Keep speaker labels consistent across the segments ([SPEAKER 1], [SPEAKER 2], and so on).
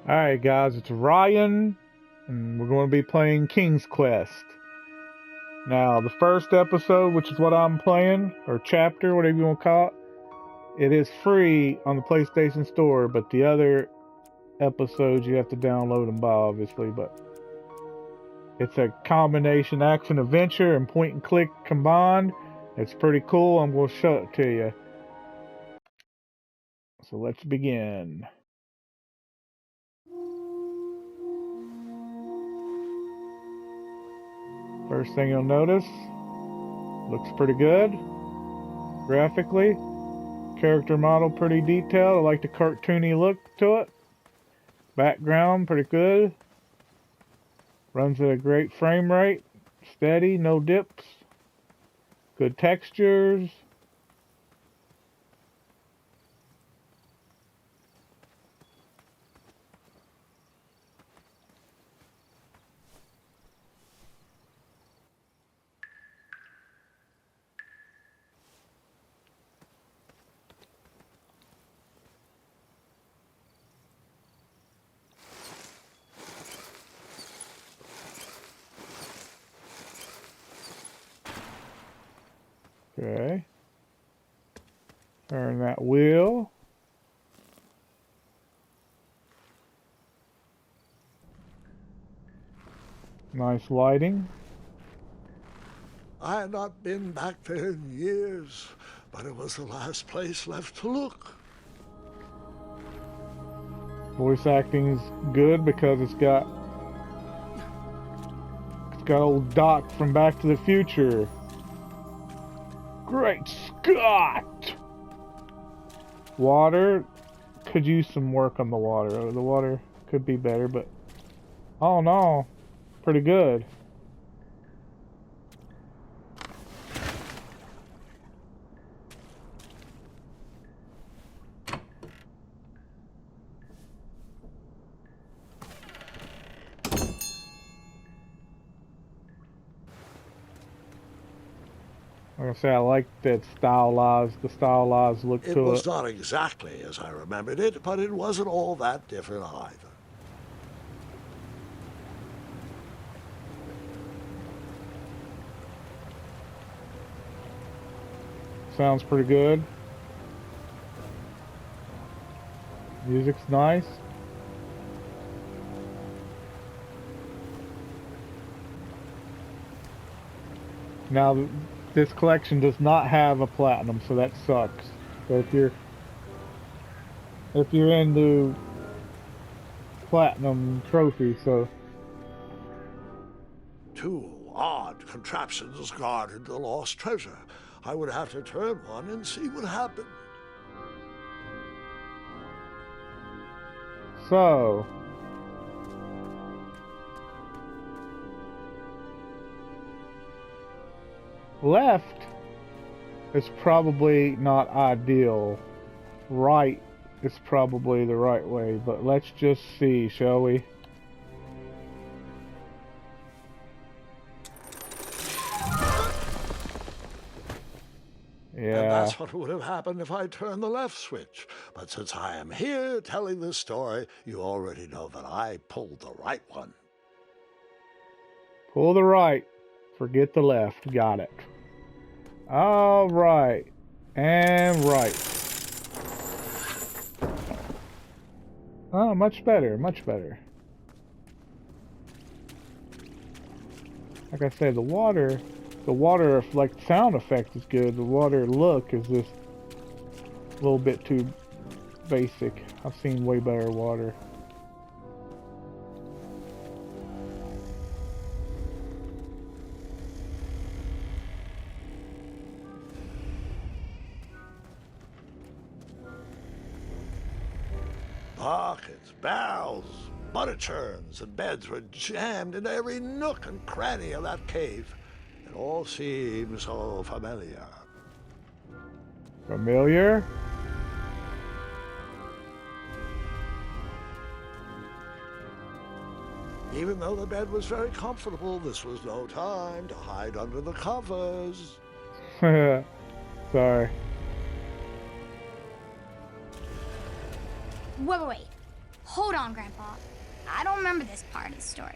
[SPEAKER 1] Alright guys, it's Ryan, and we're going to be playing King's Quest. Now, the first episode, which is what I'm playing, or chapter, whatever you want to call it, it is free on the PlayStation Store, but the other episodes you have to download and buy, obviously, but it's a combination action-adventure and point-and-click combined. It's pretty cool. I'm going to show it to you. So let's begin. First thing you'll notice, looks pretty good graphically. Character model pretty detailed. I like the cartoony look to it. Background pretty good. Runs at a great frame rate. Steady, no dips. Good textures. Okay. Turn that wheel. Nice lighting.
[SPEAKER 2] I had not been back there in years, but it was the last place left to look.
[SPEAKER 1] Voice acting's good because it's got old Doc from Back to the Future. Great Scott! Water could use some work on the water. The water could be better, but all in all, pretty good. Like I say, I like that the stylized look to it.
[SPEAKER 2] It was not exactly as I remembered it, but it wasn't all that different either.
[SPEAKER 1] Sounds pretty good. Music's nice. Now, this collection does not have a platinum, so that sucks. So if you're into platinum trophies, so
[SPEAKER 2] Two odd contraptions guarded the lost treasure. I would have to turn one and see what happened.
[SPEAKER 1] So left is probably not ideal. Right is probably the right way, but let's just see, shall we?
[SPEAKER 2] And
[SPEAKER 1] Yeah.
[SPEAKER 2] that's what would have happened if I turned the left switch. But since I am here telling this story, you already know that I pulled the right one.
[SPEAKER 1] Pull the right. Forget the left. Got it. All right. And right. Oh, much better. Much better. Like I said, the water, like, sound effect is good. The water look is just a little bit too basic. I've seen way better water.
[SPEAKER 2] Buckets, barrels, butter churns, and beds were jammed into every nook and cranny of that cave. It all seems so familiar.
[SPEAKER 1] Familiar?
[SPEAKER 2] Even though the bed was very comfortable, this was no time to hide under the covers.
[SPEAKER 1] Sorry.
[SPEAKER 3] Wait. Hold on, Grandpa. I don't remember this part of the story.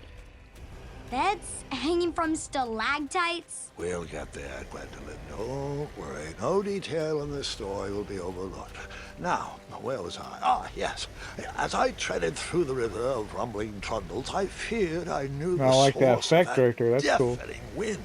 [SPEAKER 3] Beds hanging from stalactites?
[SPEAKER 2] We'll get there, Gwendolyn. Don't worry. No detail in this story will be overlooked. Now, where was I? Ah, yes. As I treaded through the river of rumbling trundles, I feared I knew the
[SPEAKER 1] I like that
[SPEAKER 2] source of
[SPEAKER 1] effect right there. That's cool.
[SPEAKER 2] deafening wind.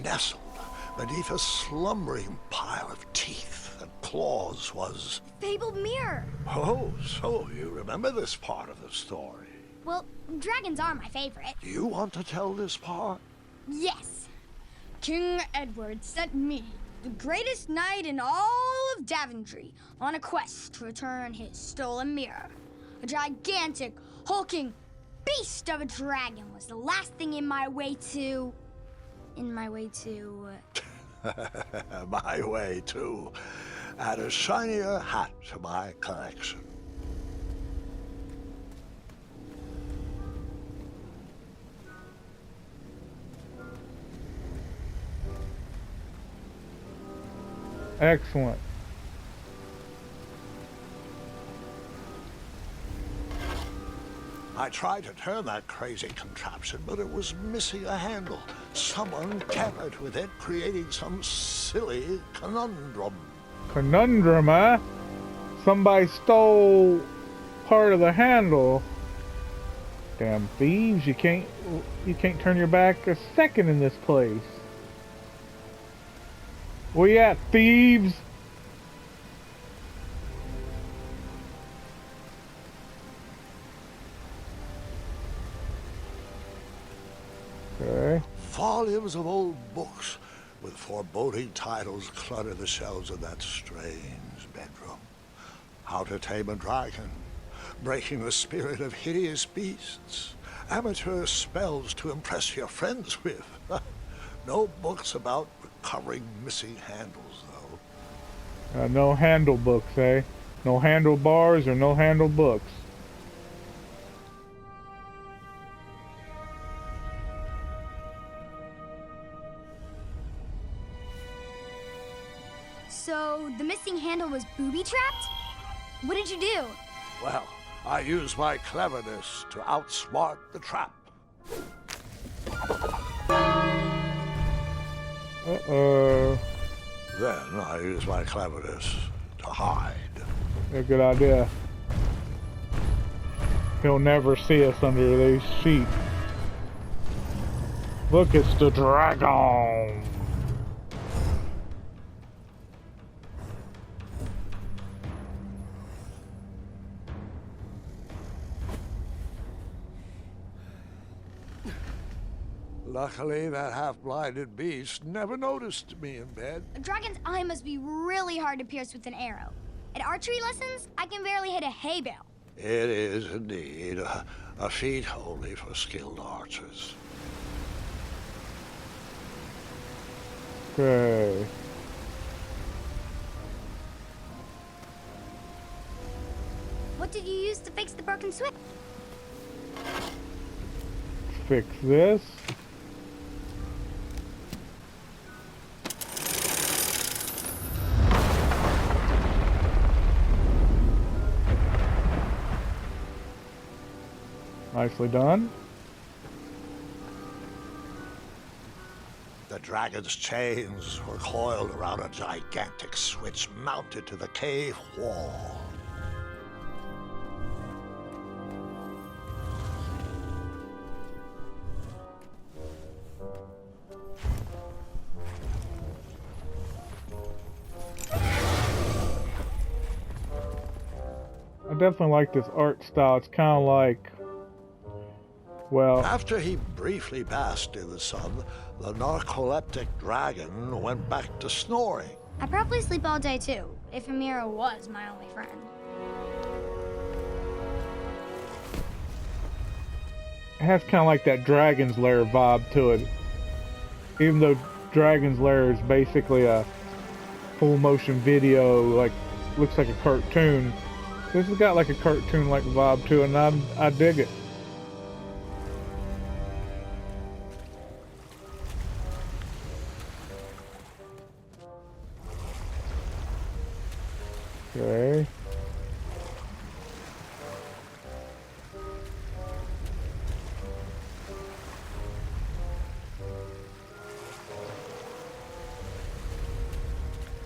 [SPEAKER 2] Nestled beneath a slumbering pile of teeth and claws was...
[SPEAKER 3] Fabled mirror.
[SPEAKER 2] Oh, so you remember this part of the story.
[SPEAKER 3] Well, dragons are my favorite.
[SPEAKER 2] Do you want to tell this part?
[SPEAKER 3] Yes. King Edward sent me, the greatest knight in all of Daventry, on a quest to return his stolen mirror. A gigantic, hulking beast of a dragon was the last thing in my way to... My way to add a shinier hat to my collection.
[SPEAKER 1] Excellent.
[SPEAKER 2] I tried to turn that crazy contraption, but it was missing a handle. Someone tampered with it, creating some silly conundrum.
[SPEAKER 1] Conundrum, huh? Somebody stole part of the handle. Damn thieves! You can't turn your back a second in this place. Where you at, thieves? Okay.
[SPEAKER 2] Volumes of old books with foreboding titles clutter the shelves of that strange bedroom. How to Tame a Dragon, Breaking the Spirit of Hideous Beasts, Amateur Spells to Impress Your Friends with. No books about recovering missing handles, though.
[SPEAKER 1] No handle books, eh? No handlebars or no handle books.
[SPEAKER 3] So, the missing handle was booby-trapped? What did you do?
[SPEAKER 2] Well, I used my cleverness to outsmart the trap.
[SPEAKER 1] Uh-oh.
[SPEAKER 2] Then I used my cleverness to hide.
[SPEAKER 1] A good idea. He'll never see us under these sheets. Look, it's the dragon!
[SPEAKER 2] Luckily, that half-blinded beast never noticed me in bed.
[SPEAKER 3] A dragon's eye must be really hard to pierce with an arrow. At archery lessons, I can barely hit a hay bale.
[SPEAKER 2] It is indeed a feat only for skilled archers.
[SPEAKER 1] Okay.
[SPEAKER 3] What did you use to fix the broken switch?
[SPEAKER 1] Fix this. Nicely done.
[SPEAKER 2] The dragon's chains were coiled around a gigantic switch mounted to the cave wall.
[SPEAKER 1] I definitely like this art style. It's kind of like, well,
[SPEAKER 2] After he briefly basked in the sun, the narcoleptic dragon went back to snoring.
[SPEAKER 3] I probably sleep all day too, if Amira was my only friend.
[SPEAKER 1] it has kind of like that Dragon's Lair vibe to it. Even though Dragon's Lair is basically a full motion video, like looks like a cartoon, This has got like a cartoon-like vibe to it, and I dig it. Okay.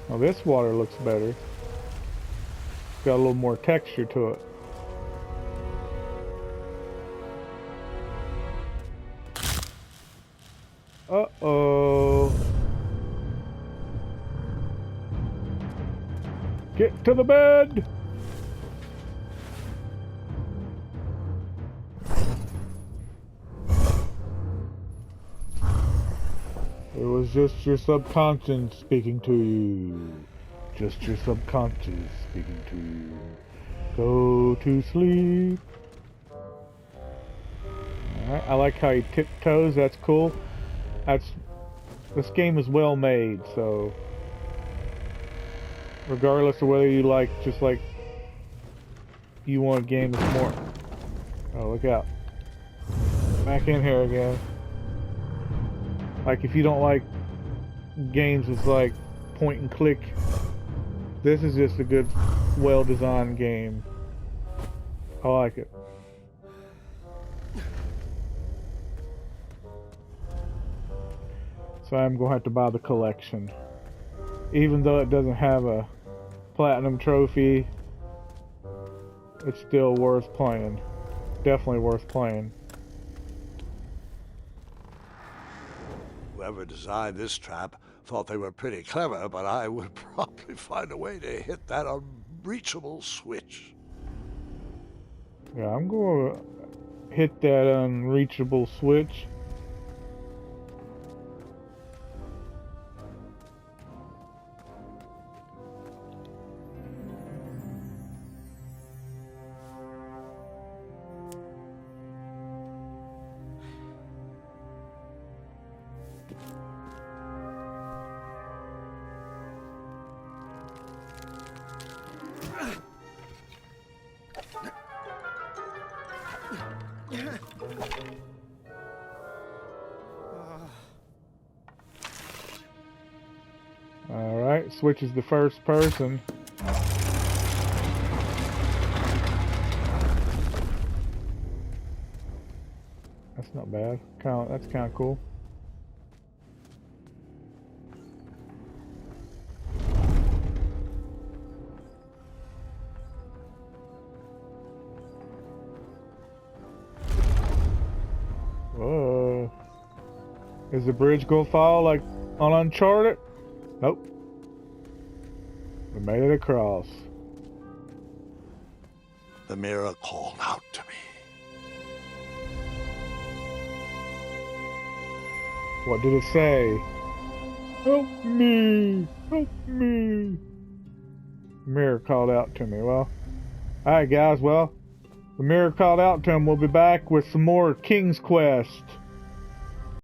[SPEAKER 1] Well, this water looks better. Got a little more texture to it. Uh-oh. Get to the bed! It was just your subconscious speaking to you. Just your subconscious speaking to you. Go to sleep. Alright, I like how he tiptoes, that's cool. This game is well made, so regardless of whether you like, just like you want a game that's more. Oh, look out. Back in here again. Like, if you don't like games with like point and click, this is just a good, well designed game. I like it. So I'm going to have to buy the collection. Even though it doesn't have a platinum trophy, it's still worth playing. Definitely worth playing.
[SPEAKER 2] Whoever designed this trap thought they were pretty clever, but I would probably find a way to hit that unreachable switch.
[SPEAKER 1] Yeah, I'm going to hit that unreachable switch. Alright, switch is the first person. That's not bad. That's kind of cool. Whoa. Is the bridge gonna fall like on Uncharted? Nope. We made it across.
[SPEAKER 2] The mirror called out to me.
[SPEAKER 1] What did it say? Help me! Help me! The mirror called out to me. Well, alright guys, well, the mirror called out to him. We'll be back with some more King's Quest.